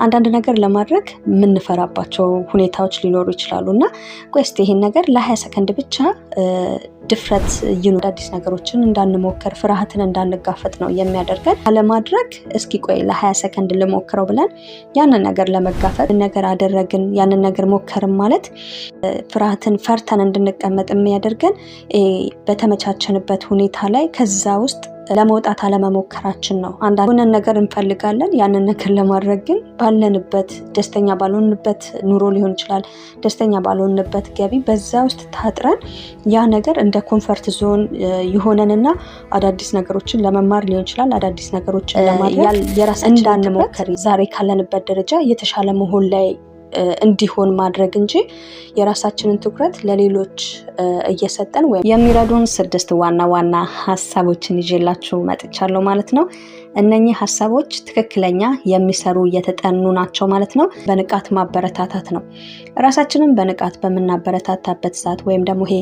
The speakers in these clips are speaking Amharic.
አንዳንድ ነገር ለማድረግ የምንፈራባቸው ሁኔታዎች ሊኖሩ ይችላሉና ቆይስቲ ይሄን ነገር ለ20 ሰከንድ ብቻ ድፍረት ይኑር አዲስ ነገሮችን እንዳንሞክር ፍርሃትን እንዳንጋፈጥ ነው የሚያደርገን አለማድረግ እስኪ ቆይ ለ20 ሰከንድ ልሞክረው ብለን ያንን ነገር ለመጋፈጥ ነገር አደረግን ያንን ነገር ሞከርን ማለት ፍርሃትን ፈርተን እንድንቀመጥ የሚያደርገን በተመቻቸንበት ሁኔታ ላይ ከዛ ውስጥ ለመውጣት አለመሞከራችን ነው። አንዳንድ ነገር እንፈልጋለን ያንን ነገር ለማድረግ ግን ባለንበት ደስተኛ ባልሆንበት ኑሮ ሊሆን ይችላል ደስተኛ ባልሆንበት ገቢ በዛ ውስጥ ታጥረን ያ ነገር እንደ ኮምፈርት ዞን ይሆነንና አዳዲስ ነገሮችን ለመማር ሊሆን ይችላል አዳዲስ ነገሮችን ለማድረግ የራሳችንን እንዳንሞክር ዛሬ ካለንበት ደረጃ የተሻለ መሆን ላይ እንዲሆን ማድረግ እንጂ የራሳችንን ትኩረት ለሌሎች እየሰጠን ወይ የሚረዱን 6 ዋና ሐሳቦችን ይዤላችሁ መጥቻለሁ ማለት ነው። እነኚህ ሐሳቦች ትክክለኛ የሚሰሩ የተጠኑ ናቸው ማለት ነው። በንቃት ማበረታታት ነው። ራሳችንን በንቃት በመናበረታታበት ሰዓት ወይም ደግሞ ይሄ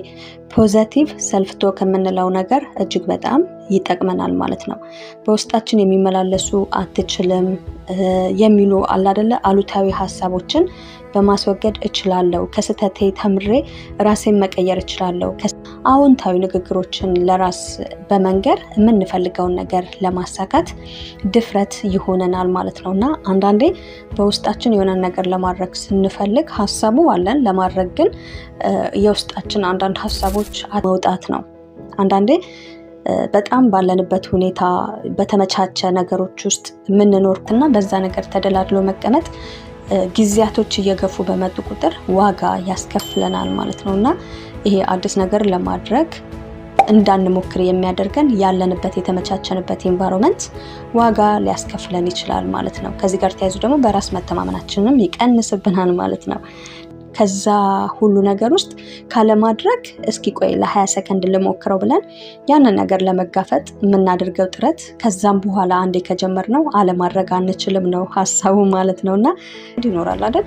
ፖዚቲቭ ሰልፍ ቶክ የምንለው ነገር እጅግ በጣም ይጠቅመናል ማለት ነው። በውስጣችን የሚመላለሱ አትችልም የሚሉ አይደለ አሉታዊ ሐሳቦችን በማስወገድ እችላለሁ ከስተቴ ተምሬ ራሴን መቀየር እችላለሁ አዎንታዊ ንግግሮችን ለራስ በመንገር የምንፈልገውን ነገር ለማሳካት ድፍረት ይሆነናል ማለት ነውና አንዳንዴ በውስጣችን የሆነ ነገር ለማድረግ ስንፈልግ ሐሳቡ አለን ለማድረግ ግን የውስጣችን አንዳንድ ሐሳቦች መውጣት ነው። አንዳንዴ በጣም ባለንበት ሁኔታ በተመቻቸ ነገሮች ውስጥ ምንኖርና በዛ ነገር ተደላድሎ መቀመጥ ጊዜያቶች እየገፉ በመጡ ቁጥር ዋጋ ያስከፍለናል ማለት ነውና ይሄ አዲስ ነገር ለማድረግ እንዳንሞክር የሚያደርገን ያለንበት የተመቻቸንበት ኤንቫይሮንመንት ዋጋ ሊያስከፍለን ይችላል ማለት ነው። ከዚህ ጋር ተያይዞ ደግሞ በራስ መተማመናችንንም ይቀንስብናል ማለት ነው። ከዛ ሁሉ ነገር ውስጥ ካለማድረግ እስኪ ቆይ ለ20 ሰከንድ ልሞክረው ብለን ያንን ነገር ለመጋፈጥ የምናደርገው ጥረት ከዛም በኋላ አንዴ ከጀመርነው አለማድረግ አንችልም ነው ሐሳቡ ማለት ነውና ይኖራል አይደል?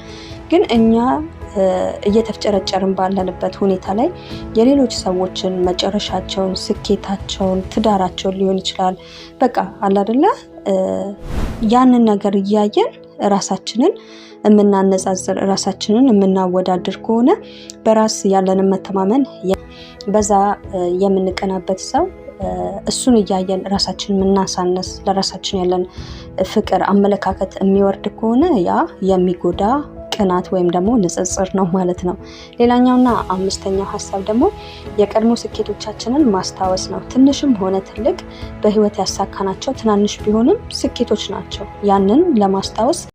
ግን እኛ እየተፍጨረጨርን ባለንበት ሁኔታ ላይ የሌሎች ሰዎችን መጨረሻቸውን ስኬታቸውን ትዳራቸውን ሊሆን ይችላል በቃ አለ አይደለ ያንን ነገር እያየን ራሳችንን የምናነጻጽር ራሳችንን የምናወዳድር ከሆነ በራስ ያለንን መተማመን በዛ የምንቀናበት ሰው እሱን እያየን ራሳችንን የምናሳነስ ለራሳችን ያለን ፍቅር አመለካከት የሚወርድ ከሆነ ያ የሚጎዳ ቅናት ወይም ደግሞ ንጽጽር ነው ማለት ነው። ሌላኛውና 5ኛው ሐሳብ ደግሞ የቀድሞ ስኬቶቻችንን ማስታወስ ነው። ትንሽም ሆነ ትልቅ በህይወት ያሳካናቸው ትናንሽ ቢሆንም ስኬቶች ናቸው። ያንን ለማስታወስ